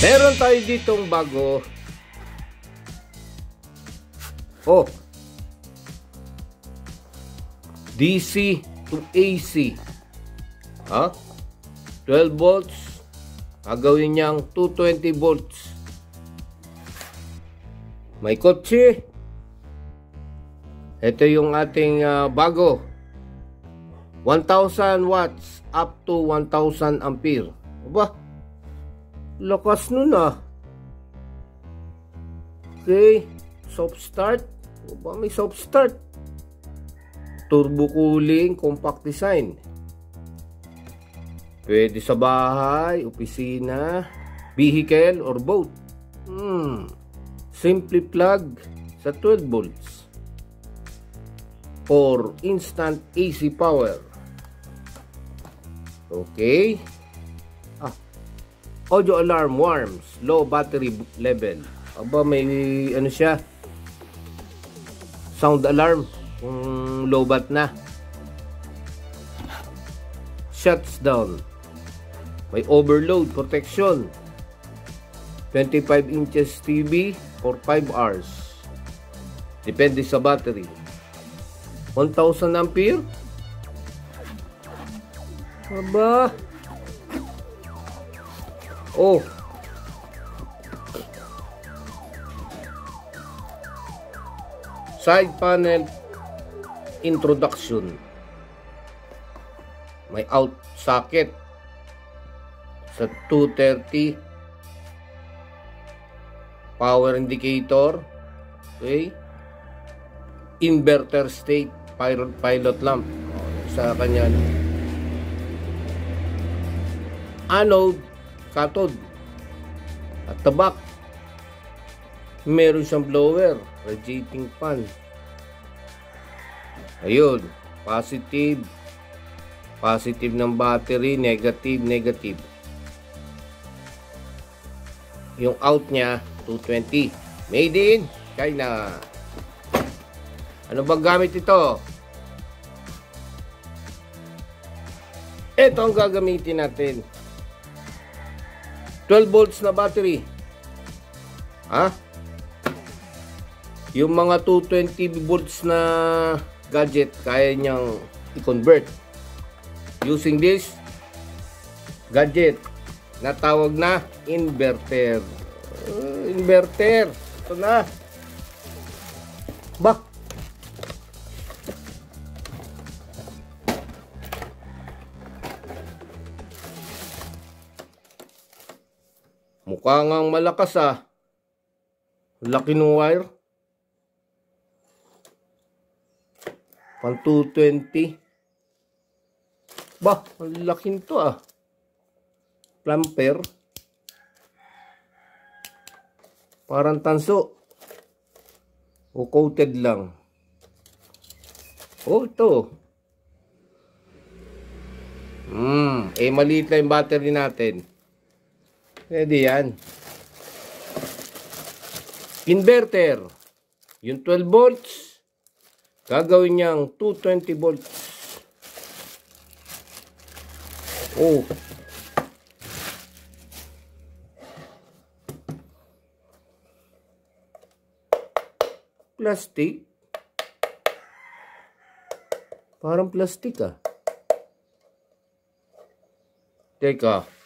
Meron tayo ditong bago. Oh. DC to AC. Ha? 12 volts. Gagawin niyang 220 volts. May kotse. Ito yung ating bago. 1,000 watts up to 1,000 ampere. Aba, lakas nun ah. Okay, soft start. Aba, may soft start. Turbo cooling, compact design. Pwede sa bahay, opisina, vehicle, or boat. Simply plug sa 12 volts. For instant AC power. Okay. Audio alarm warms, low battery level. Aba, may ano siya, sound alarm kung low bat na. Shuts down. May overload protection. 25 inches TV for 5 hours. Depende sa battery. 1,000 ampere. Aba. Oh. Side panel introduction. May out socket sa 230. Power indicator. Okay. Inverter state pilot lamp sa kanya. Anode, cathode. At the back, meron siyang blower, radiating fan. Ayun, positive ng battery, negative. Yung out niya 220. Made in China. Ano bang gamit ito? Ito ang gagamitin natin. 12 volts na battery. Ha? Yung mga 220 volts na gadget, kaya niyang i-convert. Using this gadget na tawag na inverter. Inverter. Ito na. Ba? Mukha ngang malakas ah. Laki ng wire. Pang 220. Bah, ang laki nito ah. Plumper. Parang tanso. O coated lang. Oh, ito. Maliit lang yung battery natin. Pwede yan. Inverter. Yung 12 volts, gagawin niyang 220 volts. Oh. Plastic. Parang plastic ah. Teka.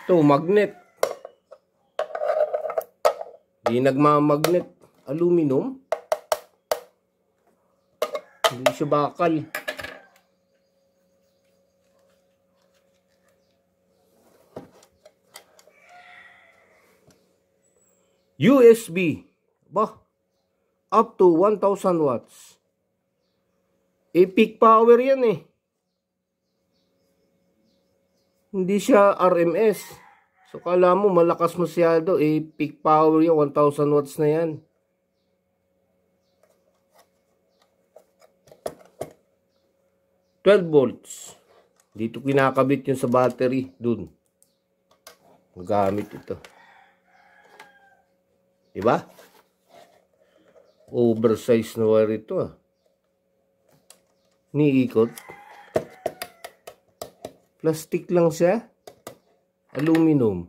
Ito, magnet. Di nagmamagnet. Aluminum. Hindi siya bakal. USB. Bah. Up to 1,000 watts. Peak power yan eh. Hindi siya RMS. So, kala mo malakas masyado. Peak power yan. 1,000 watts na yan. $12 volts. Dito kinakabit yun sa battery. Dun. Gamit ito. Diba? Oversize na wire ito ah. Niikot. Plastic lang siya. Aluminum.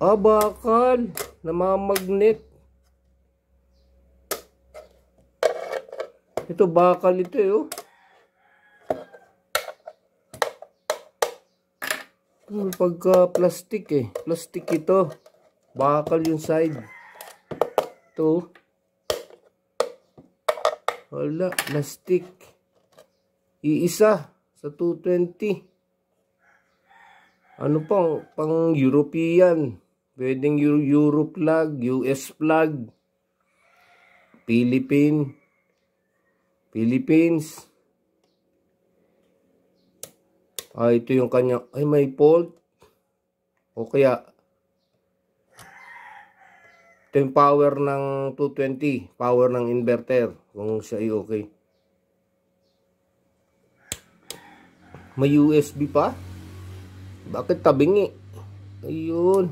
Ah, bakal. Namamagnet. Ito bakal ito eh, oh. Pagka plastic eh. Plastic ito. Bakal yung side. Ito. Wala. Plastic. Iisa. Sa 220. Ano pang European. Pwedeng Euro plug. US plug. Philippines. Ito yung kanya. Ay, may fault. O kaya, ito yung power ng 220. Power ng inverter. Kung siya ay okay. May USB pa? Bakit tabingi? Ayun.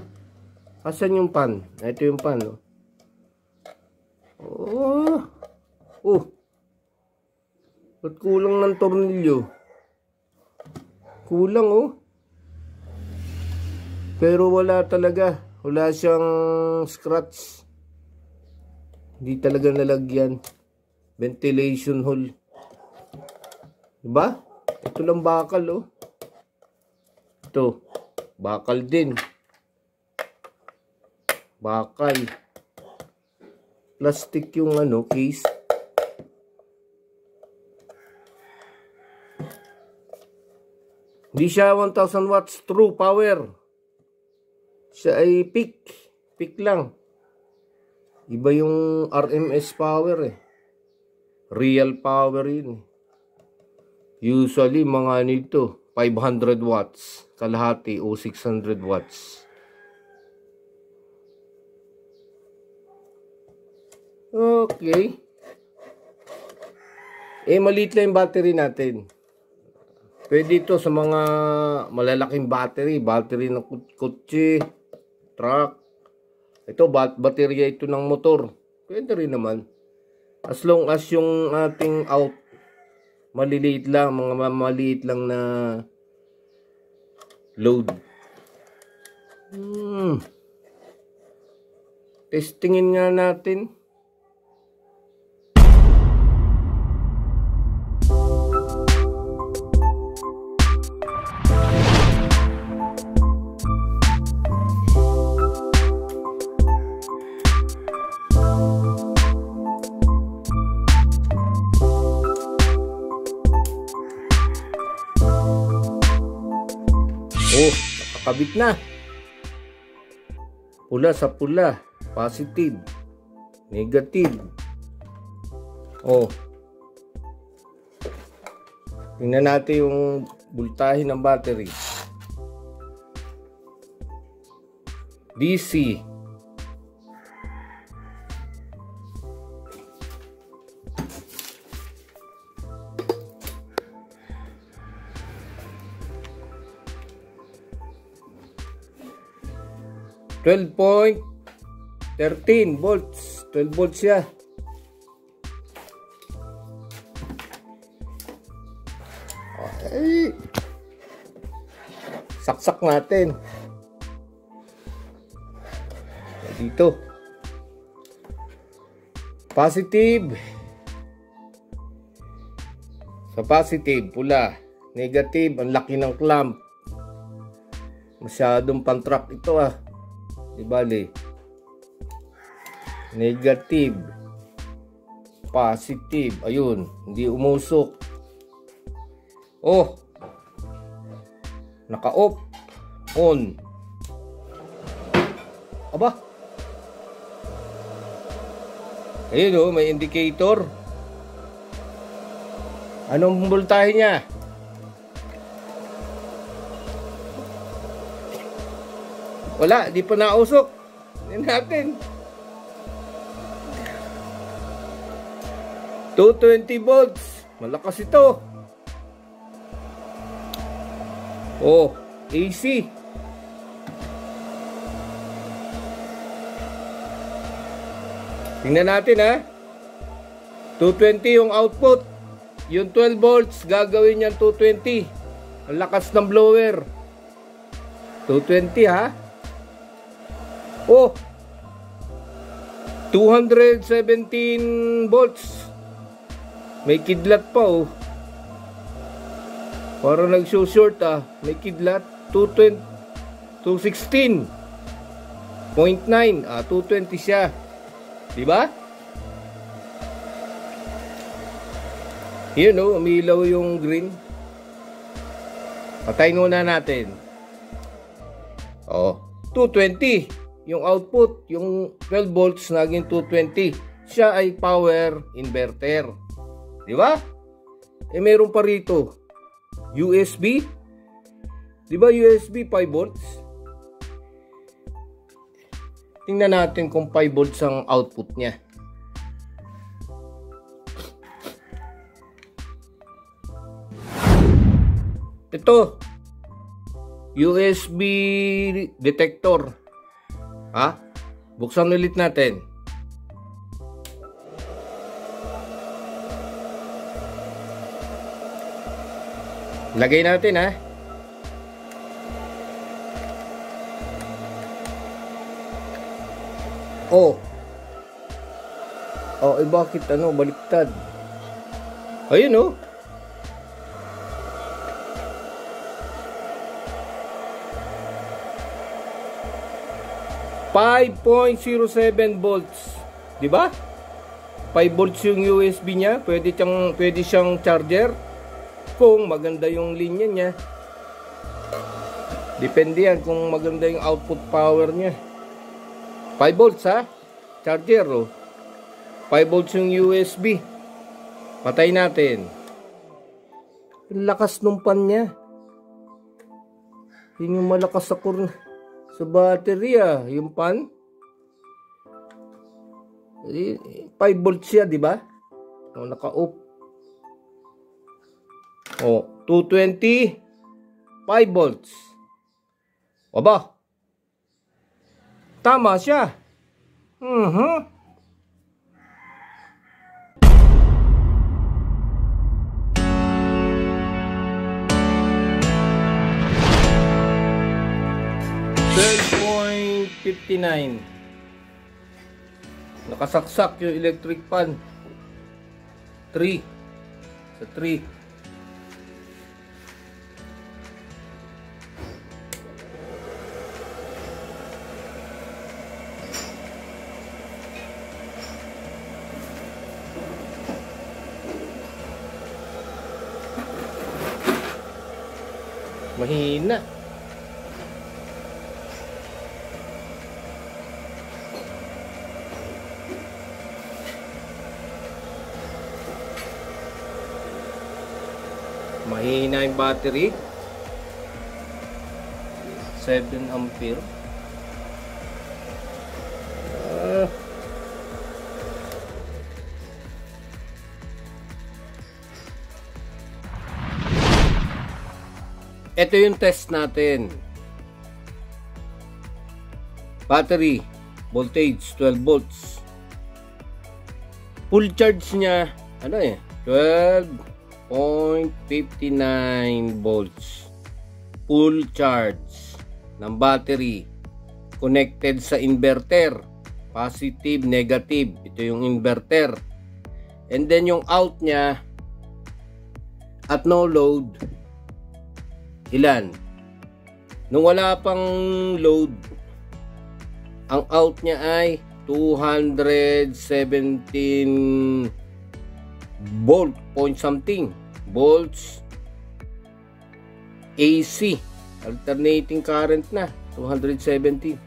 Asan yung pan? Ito yung pan. Oh. Ba't kulang ng tornilyo? Kulang oh. Pero wala talaga. Wala siyang scratch. Hindi talaga nalagyan. Ventilation hole. Diba? Ito lang bakal oh. Ito. Bakal din. Bakal. Plastic yung case. Hindi siya 1000 watts true power. Siya ay peak. Peak lang. Iba yung RMS power eh. Real power yun eh. Usually mga nito 500 watts. Kalahati o 600 watts. Okay. Maliit lang yung battery natin. Pwede ito sa mga malalaking battery. Battery ng kotse, truck. Ito, baterya ito ng motor. Pwede rin naman. As long as yung ating out, maliliit lang, mga maliit lang na load. Testingin nga natin. Oh, nakakabit na. Pula sa pula. Positive. Negative. Oh. Tingnan natin yung voltahe ng battery. DC. .13 volts. 12 volts siya. Okay. Saksak natin. Dito. Positive. Sa positive, pula. Negative, ang laki ng clamp. Masyadong pang-track ito ah. Di bali. Negative. Positive. Ayun. Hindi umusok. Oh. Naka-off. On. Aba. Ayun oh. May indicator. Anong voltahe niya? Wala, di pa nausok. Tingnan natin. 220 volts. Malakas ito. Oh, AC. Tingnan natin ha. 220 yung output. Yung 12 volts, gagawin niyan 220. Ang lakas ng blower. 220 ha. Oh, 217 volts. May kidlat pa oh. Parang nag-short ah. May kidlat. 216.9. 220 siya. Diba? Yun oh, umilaw yung green. Patayin muna natin. Oh, 220 yung output, yung 12 volts naging 220. Siya ay power inverter. Di ba? Eh meron pa rito USB. Di ba USB 5 volts? Tingnan natin kung 5 volts ang output niya. Ito, USB detector. Ha? Buksan ulit natin. Lagay natin ha. Oh. Oh, bakit baliktad? Ayun oh. .07 volts. Di ba? 5 volts yung USB niya. Pwede siyang charger kung maganda yung linya niya. Depende yan kung maganda yung output power niya. 5 volts ha. Charger oh. 5 volts yung USB. Patay natin. Ang lakas nung pan niya. Yun yung malakas sa battery yung pan. 5 volts siya, di ba? Naka-off. 220 5 volts. Aba. Tama siya. 12.59. Nakasaksak yung electric fan. 3 sa 3. Mahina. Mahina yung battery. 7 ampere. Ito yung test natin. Battery voltage 12 volts. Full charge niya 12.59 volts. Full charge ng battery connected sa inverter. Positive, negative. Ito yung inverter. And then yung out niya at no load, ilan? Nung wala pang load, ang out niya ay 217 volt point something volts AC, alternating current na 270.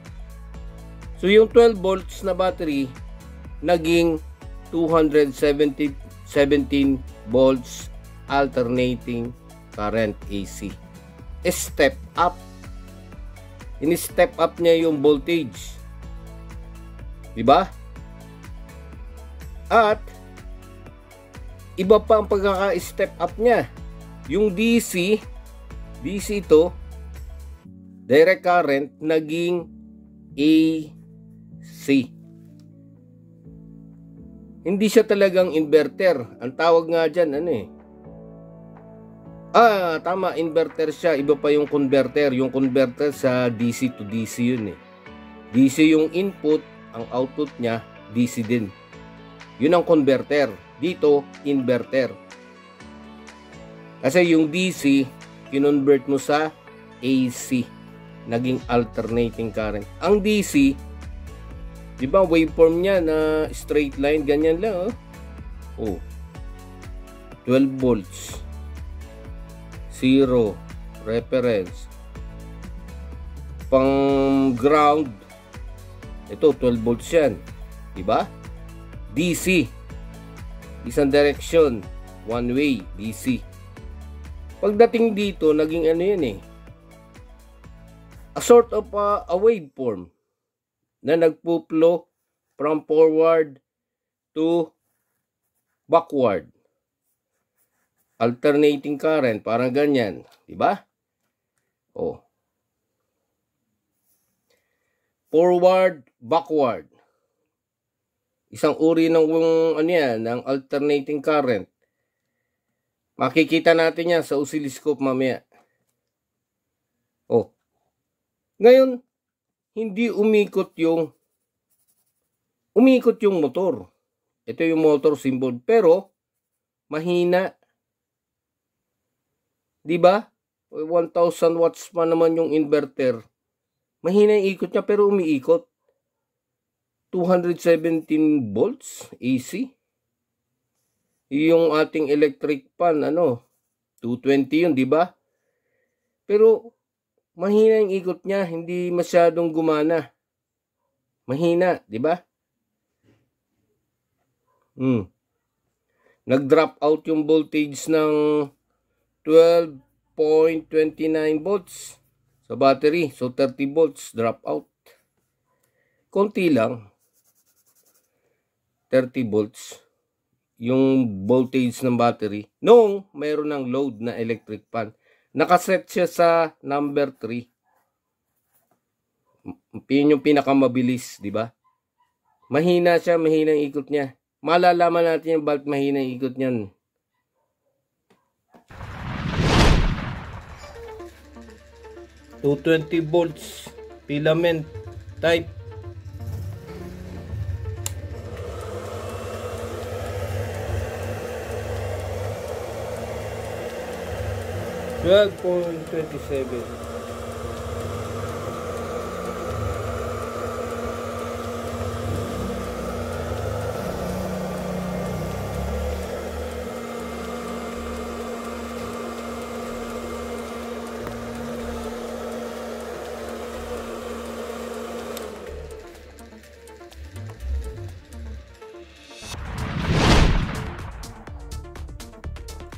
So yung 12 volts na battery naging 217 volts alternating current AC. Step up. Ini-step up niya yung voltage. Diba? At iba pa ang pagkaka-step up niya. Yung DC ito, direct current, naging AC. Hindi siya talagang inverter. Ang tawag nga dyan, ano eh. Tama, inverter siya. Iba pa yung converter. Yung converter sa DC to DC yun eh. DC yung input, ang output niya, DC din. Yun ang converter. Dito, inverter. Kasi yung DC, kinonvert mo sa AC. Naging alternating current. Ang DC, di ba waveform niya na straight line, ganyan lang, oh. 12 volts. 0 reference. Pang ground, ito 12 volts yan, di ba? DC, isang direction, one way, DC. Pagdating dito, naging ano yan eh, a sort of a waveform na nagpo-flow from forward to backward. Alternating current, parang ganyan, di ba? Oh. Forward, backward. Isang uri ng ano yan, ng alternating current. Makikita natin yan sa oscilloscope mamaya. Oh. Ngayon, hindi umikot yung motor. Ito yung motor symbol, pero mahina. 'Di ba? 1000 watts pa naman yung inverter. Mahina yung ikot niya pero umiikot. 217 volts AC. Yung ating electric fan 220 yun, 'di ba? Pero mahina yung ikot niya, hindi masyadong gumana. Mahina, 'di ba? Nag-drop out yung voltage ng 12.29 volts sa battery. So 30 volts drop out. Konti lang. 30 volts yung voltage ng battery. Noong mayroon ng load na electric fan. Nakaset siya sa number 3. Yun yung pinakamabilis, di ba? Mahina siya, mahina yung ikot niya. Malalaman natin yung bakit mahina yung ikot niyan. $220 volts filament type. $12.27.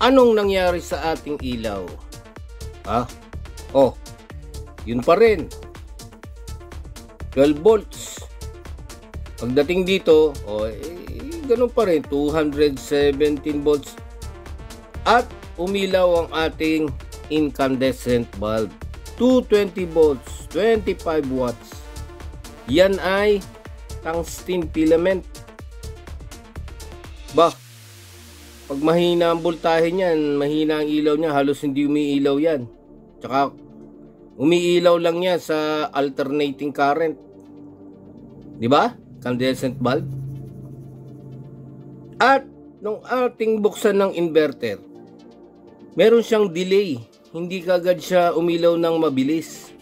Anong nangyari sa ating ilaw? Yun pa rin. 12 volts. Pagdating dito, ganun pa rin. 217 volts. At umilaw ang ating incandescent bulb. 220 volts, 25 watts. Yan ay tungsten filament. Pag mahina ang voltahe niyan, mahina ang ilaw niya, halos hindi umiilaw yan. Tsaka umiilaw lang yan sa alternating current. Di ba? Incandescent bulb. At nung ating buksan ng inverter, meron siyang delay. Hindi kagad siya umilaw ng mabilis.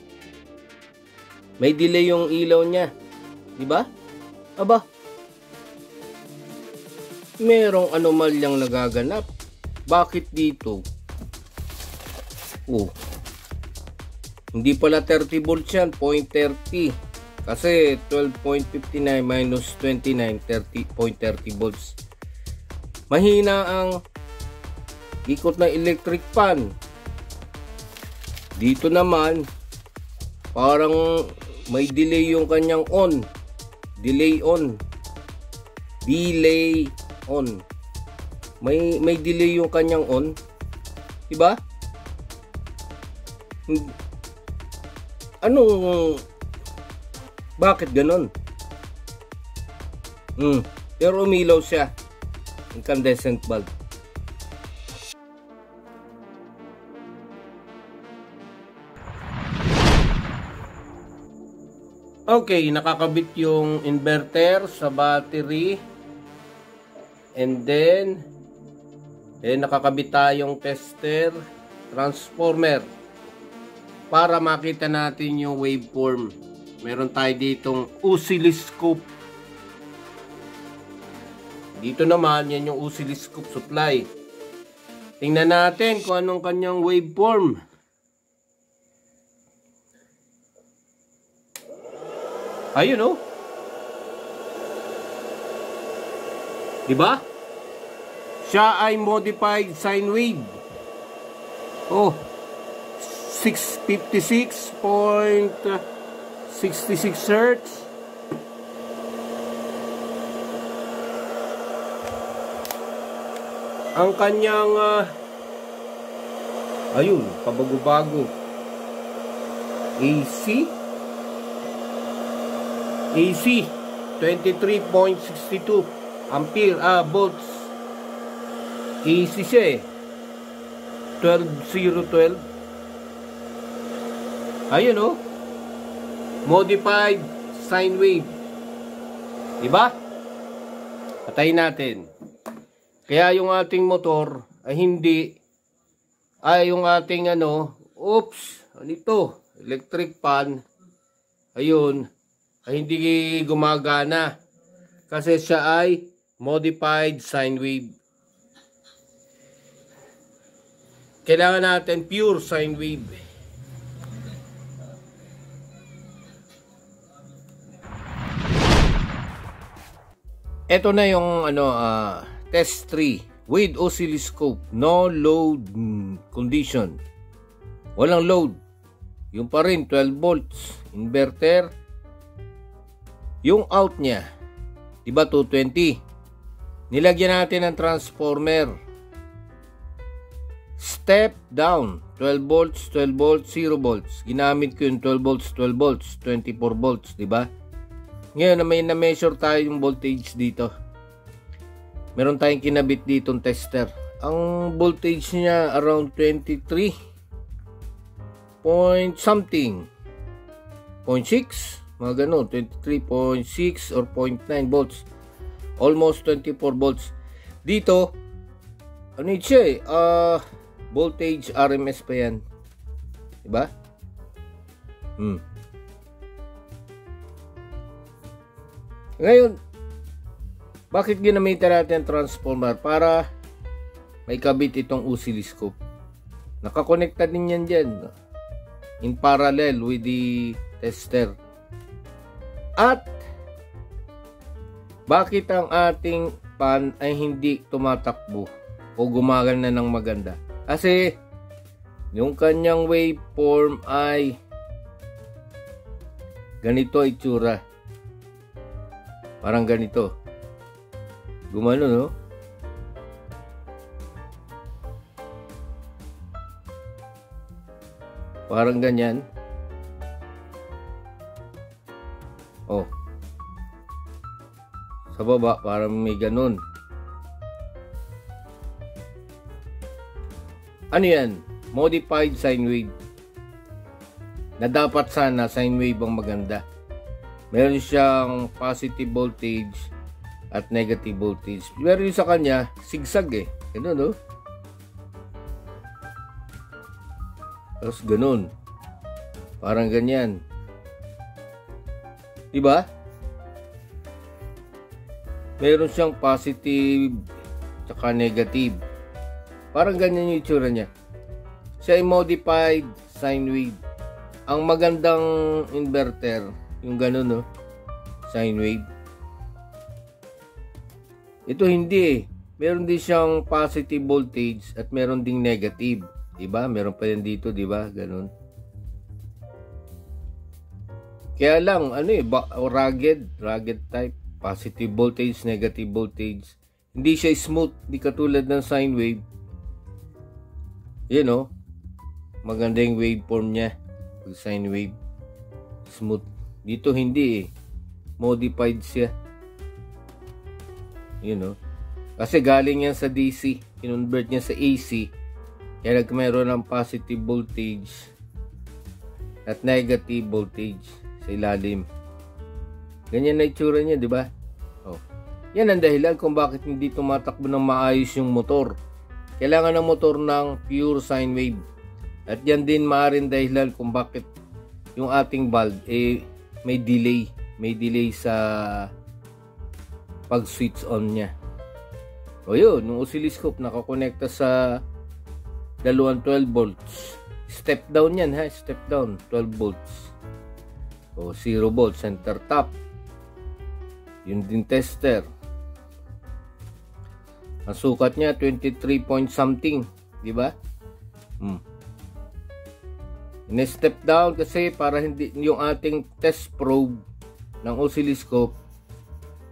May delay yung ilaw niya. Di ba? Merong anomalyang nagaganap. Bakit dito? Hindi pala 30 volts yan, 0.30. Kasi 12.59 minus 29, 0.30 volts. Mahina ang ikot ng electric fan. Dito naman, parang may delay yung kanyang on. Delay on. May delay yung kanyang on. Diba? Bakit ganon? Pero umilaw siya. Incandescent bulb. Okay, nakakabit yung inverter sa battery. And then nakakabit tayong tester, transformer para makita natin yung waveform. Meron tayo ditong oscilloscope. Dito naman, yan yung oscilloscope supply. Tingnan natin kung anong kanyang waveform. Ayun, oh. Diba? Siya ay modified sine wave. Oh, 656.66 Hz. Ang kanyang ayun, pabago-bago. AC 23.62 ampere volts. AC siya 12012. Ayun, oh. Modified sine wave. Diba? Patayin natin. Kaya yung ating motor ay yung ating electric fan, ayun, ay hindi gumagana. Kasi siya ay modified sine wave. Kailangan natin pure sine wave. Ito na yung test 3 with oscilloscope, no load condition. Walang load. Yung pa rin 12 volts inverter. Yung out niya, diba 220. Nilagyan natin ng transformer. Step down, 12 volts, 12 volts, 0 volts. Ginamit ko yung 12 volts, 12 volts, 24 volts, diba? Ngayon may na-measure tayo yung voltage dito. Meron tayong kinabit ditong tester. Ang voltage niya around 23 point something. 0.6, mga ganun, 23.6 or 0.9 volts. Almost 24 volts. Dito, siya voltage RMS pa yan. Diba? Ngayon, bakit ginamitan natin transformer? Para may kabit itong oscilloscope. Nakakonekta din yan dyan. In parallel with the tester. At, bakit ang ating fan ay hindi tumatakbo o gumagana ng maganda? Kasi, yung kanyang waveform ay ganito itsura. Parang ganito. Gumano, no? Parang ganyan. Oh. Sa baba, parang may ganun. Ano yan? Modified sine wave. Na dapat sana sine wave ang maganda. Meron siyang positive voltage at negative voltage. Meron sa kanya, sigsag Ganun, no? Tapos ganun. Parang ganyan. Diba? Meron siyang positive tsaka negative. Parang ganyan yung itsura niya. Siya ay modified sine wave. Ang magandang inverter, yung ganun, no? Sine wave. Ito hindi Meron din siyang positive voltage at meron ding negative. Diba? Meron pa yan dito, diba? Ganun. Kaya lang, rugged type. Positive voltage, negative voltage. Hindi siya smooth. Hindi katulad ng sine wave. Yan, maganda yung waveform niya. Pag sine wave. Smooth. Dito hindi Modified siya. You know? Kasi galing yan sa DC. Kinonvert niya sa AC. Kaya nagkameron ng positive voltage at negative voltage sa ilalim. Ganyan na itsura niya, di ba? Oh. Yan ang dahilan kung bakit hindi tumatakbo ng maayos yung motor. Kailangan ng motor ng pure sine wave. At yan din maaaring dahilan kung bakit yung ating valve may delay. May delay sa pag-switch on niya. O yun, yung oscilloscope nakakonekta sa dalawang 12 volts. Step down yan ha, step down, 12 volts. O 0 volts, center tap. Yun din tester. Ang sukat niya 23 point something, di ba? In-step down kasi para hindi yung ating test probe ng oscilloscope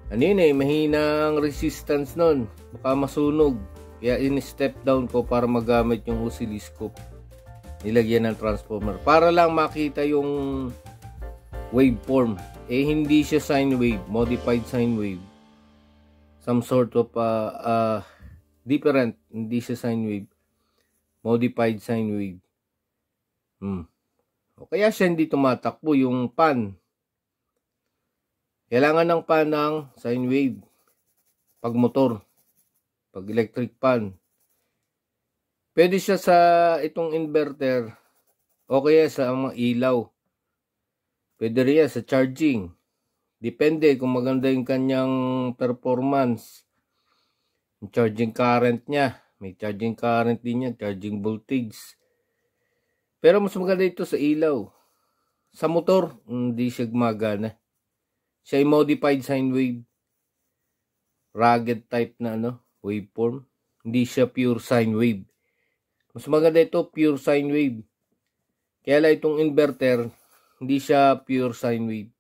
mahinang resistance nun, baka masunog. Kaya in-step down ko para magamit yung oscilloscope. Nilagyan ng transformer para lang makita yung waveform. Hindi siya sine wave, modified sine wave. Some sort of different, hindi siya sine wave, modified sine wave. O kaya siya hindi tumatakbo yung pan. Kailangan ng pan ng sine wave pag motor, pag electric pan. Pwede siya sa itong inverter o kaya sa mga ilaw. Pwede rin yan sa charging. Depende kung maganda yung kanyang performance. Yung charging current niya. May charging current din yan, charging voltage. Pero mas maganda ito sa ilaw. Sa motor, hindi siya gumagana. Siya ay modified sine wave. Rugged type na waveform. Hindi siya pure sine wave. Mas maganda ito pure sine wave. Kaya lang itong inverter, hindi siya pure sine wave.